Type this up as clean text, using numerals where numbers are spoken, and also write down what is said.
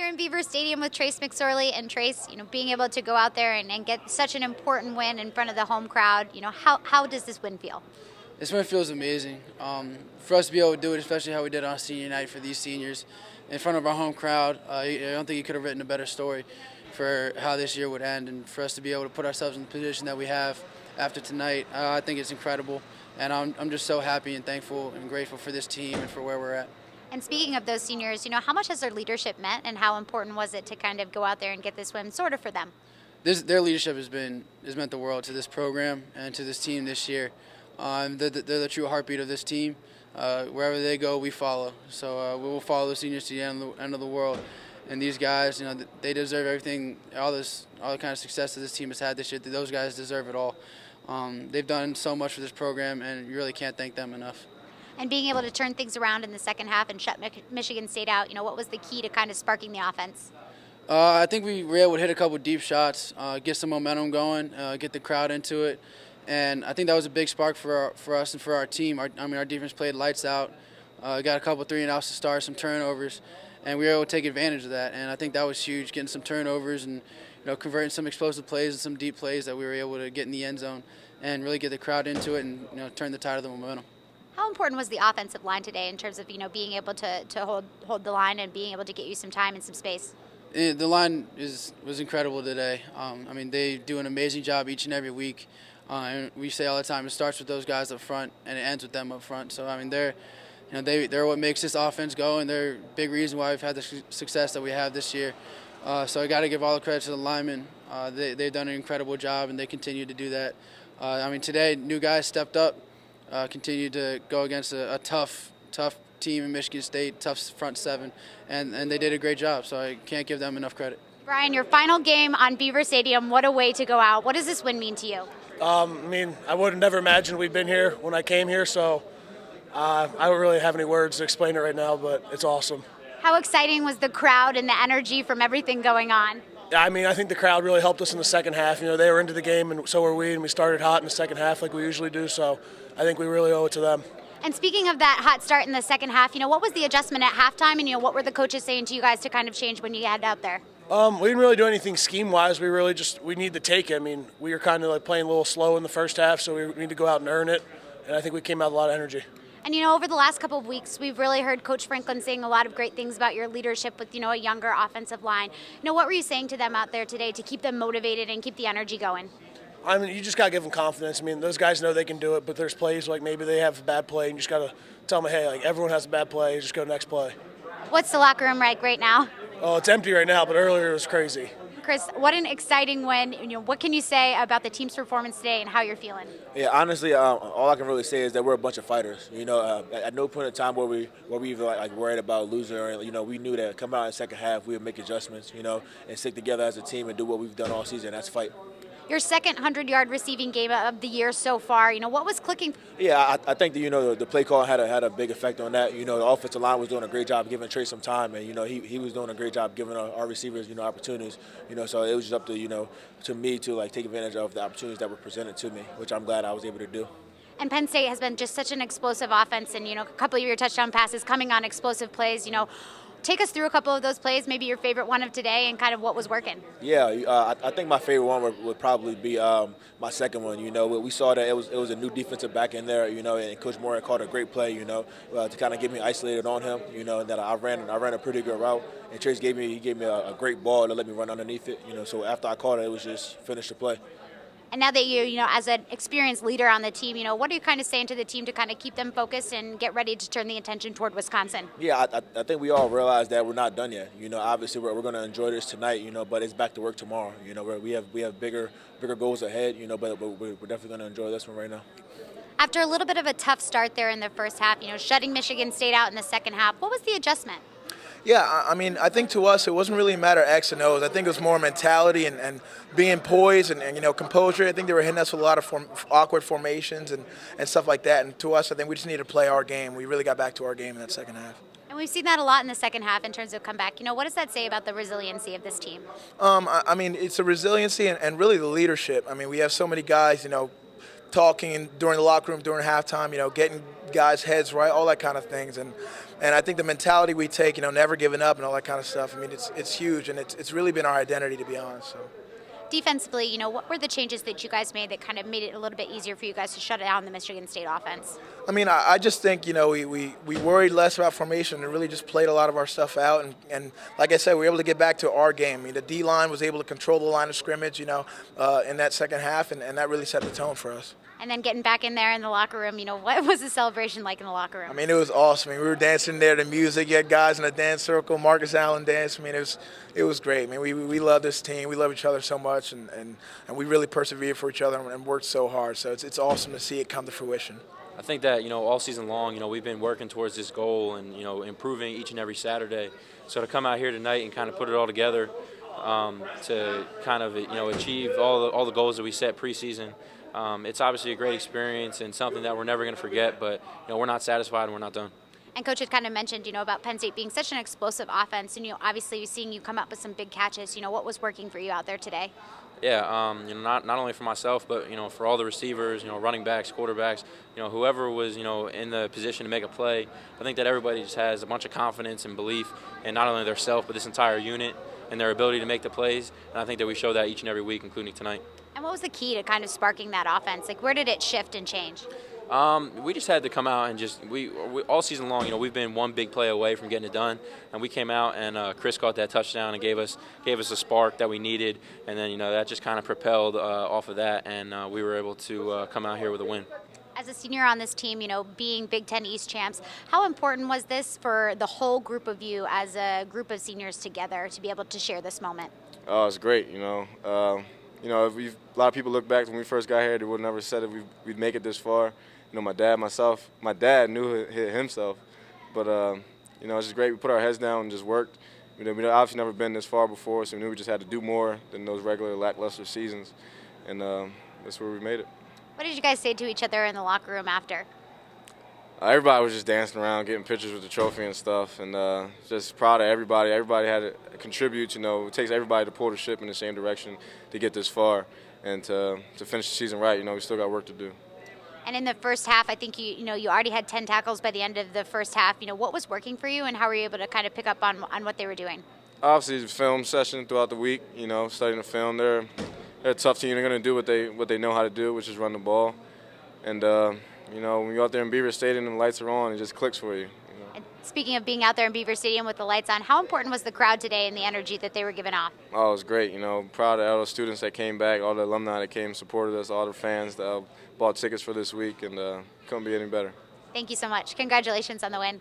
in Beaver Stadium with Trace McSorley. And Trace, being able to go out there and get such an important win in front of the home crowd, how does this win feel? This win feels amazing. For us to be able to do it, especially how we did on senior night for these seniors, in front of our home crowd, I don't think you could have written a better story for how this year would end. And for us to be able to put ourselves in the position that we have after tonight, I think it's incredible. And I'm just so happy and thankful and grateful for this team and for where we're at. And speaking of those seniors, how much has their leadership meant, and how important was it to kind of go out there and get this win sort of for them? Their leadership has meant the world to this program and to this team this year. They're the true heartbeat of this team. Wherever they go, we follow. So we will follow the seniors to the end of the world. And these guys, they deserve everything, all the kind of success that this team has had this year. Those guys deserve it all. They've done so much for this program, and you really can't thank them enough. And being able to turn things around in the second half and shut Michigan State out, what was the key to kind of sparking the offense? I think we were able to hit a couple deep shots, get some momentum going, get the crowd into it. And I think that was a big spark for us and for our team. Our defense played lights out, got a couple 3-and-outs to start, some turnovers, and we were able to take advantage of that. And I think that was huge, getting some turnovers and converting some explosive plays and some deep plays that we were able to get in the end zone and really get the crowd into it and turn the tide of the momentum. How important was the offensive line today in terms of being able to hold the line and being able to get you some time and some space? The line was incredible today. They do an amazing job each and every week. And we say all the time, it starts with those guys up front and it ends with them up front. So they're what makes this offense go, and they're a big reason why we've had the success that we have this year. So I got to give all the credit to the linemen. They've done an incredible job, and they continue to do that. Today, new guys stepped up, continued to go against a tough team in Michigan State, tough front seven, and they did a great job. So I can't give them enough credit. Brian, your final game on Beaver Stadium, what a way to go out. What does this win mean to you? I would have never imagined we'd been here when I came here, so I don't really have any words to explain it right now, but it's awesome. How exciting was the crowd and the energy from everything going on? I think the crowd really helped us in the second half. They were into the game, and so were we, and we started hot in the second half like we usually do, so I think we really owe it to them. And speaking of that hot start in the second half, what was the adjustment at halftime, and what were the coaches saying to you guys to kind of change when you got out there? We didn't really do anything scheme-wise. We need to take it. We were kind of like playing a little slow in the first half, so we need to go out and earn it, and I think we came out with a lot of energy. And over the last couple of weeks, we've really heard Coach Franklin saying a lot of great things about your leadership with, a younger offensive line. What were you saying to them out there today to keep them motivated and keep the energy going? You just got to give them confidence. Those guys know they can do it, but there's plays like maybe they have a bad play, and you just got to tell them, hey, everyone has a bad play, just go next play. What's the locker room like right now? Oh, it's empty right now, but earlier it was crazy. Chris, what an exciting win. What can you say about the team's performance today and how you're feeling? Yeah, honestly, all I can really say is that we're a bunch of fighters. At no point in time were we even worried about losing, or we knew that coming out in the second half we would make adjustments, and stick together as a team and do what we've done all season. That's fight. Your second 100-yard receiving game of the year so far. What was clicking? Yeah, I think that the play call had a big effect on that. The offensive line was doing a great job giving Trey some time, and he was doing a great job giving our receivers opportunities. So it was just up to me to take advantage of the opportunities that were presented to me, which I'm glad I was able to do. And Penn State has been just such an explosive offense, and a couple of your touchdown passes coming on explosive plays. Take us through a couple of those plays, maybe your favorite one of today, and kind of what was working. Yeah, I think my favorite one would probably be my second one. We saw that it was a new defensive back in there, and Coach Moore called a great play, to kind of get me isolated on him, and that I ran a pretty good route, and Trace gave me a great ball to let me run underneath it, so after I caught it, it was just finish the play. And now that you as an experienced leader on the team, what are you kind of saying to the team to kind of keep them focused and get ready to turn the attention toward Wisconsin? Yeah, I think we all realize that we're not done yet. Obviously we're going to enjoy this tonight, but it's back to work tomorrow. We have bigger goals ahead, but we're definitely going to enjoy this one right now. After a little bit of a tough start there in the first half, shutting Michigan State out in the second half, what was the adjustment? Yeah, I think to us it wasn't really a matter of X and O's. I think it was more mentality and being poised and composure. I think they were hitting us with a lot of awkward formations and stuff like that. And to us, I think we just needed to play our game. We really got back to our game in that second half. And we've seen that a lot in the second half in terms of comeback. What does that say about the resiliency of this team? It's the resiliency and really the leadership. We have so many guys, talking during the locker room during halftime, getting guys' heads right, all that kind of things. And And I think the mentality we take, never giving up and all that kind of stuff, I mean, it's huge, and it's really been our identity, to be honest. So. Defensively, what were the changes that you guys made that kind of made it a little bit easier for you guys to shut down the Michigan State offense? I mean, I just think, we worried less about formation and really just played a lot of our stuff out. And like I said, we were able to get back to our game. I mean, the D-line was able to control the line of scrimmage, in that second half, and that really set the tone for us. And then getting back in there in the locker room, what was the celebration like in the locker room? I mean, it was awesome. I mean, we were dancing there, the music, you had guys in the dance circle, Marcus Allen danced. I mean, it was great. I mean, we love this team. We love each other so much, and we really persevered for each other and worked so hard. So it's awesome to see it come to fruition. I think that, all season long, we've been working towards this goal and, improving each and every Saturday. So to come out here tonight and kind of put it all together to kind of, achieve all the goals that we set preseason, it's obviously a great experience and something that we're never going to forget, but, we're not satisfied and we're not done. And Coach had kind of mentioned, about Penn State being such an explosive offense, and, obviously seeing you come up with some big catches, what was working for you out there today? Yeah, not only for myself, but, for all the receivers, running backs, quarterbacks, whoever was, in the position to make a play. I think that everybody just has a bunch of confidence and belief in not only themselves, but this entire unit and their ability to make the plays. And I think that we show that each and every week, including tonight. And what was the key to kind of sparking that offense? Like, where did it shift and change? We just had to come out and we all season long, we've been one big play away from getting it done, and we came out and Chris caught that touchdown and gave us a spark that we needed, and then that just kind of propelled off of that, and we were able to come out here with a win. As a senior on this team, being Big Ten East champs, how important was this for the whole group of you as a group of seniors together to be able to share this moment? Oh, it's great. A lot of people look back when we first got here, they would never said that we'd make it this far. My dad knew it himself, but it's just great. We put our heads down and just worked. We'd obviously never been this far before, so we knew we just had to do more than those regular lackluster seasons, and that's where we made it. What did you guys say to each other in the locker room after? Everybody was just dancing around, getting pictures with the trophy and stuff, and just proud of everybody. Everybody had to contribute. It takes everybody to pull the ship in the same direction to get this far, and to finish the season right. We still got work to do. And in the first half, I think you already had 10 tackles by the end of the first half. What was working for you, and how were you able to kind of pick up on what they were doing? Obviously, the film session throughout the week. Studying the film. They're a tough team. They're going to do what they know how to do, which is run the ball. And when you go out there in Beaver Stadium and the lights are on, it just clicks for you. And speaking of being out there in Beaver Stadium with the lights on, how important was the crowd today and the energy that they were giving off? Oh, it was great. Proud of all the students that came back, all the alumni that came and supported us, all the fans that bought tickets for this week, and couldn't be any better. Thank you so much. Congratulations on the win.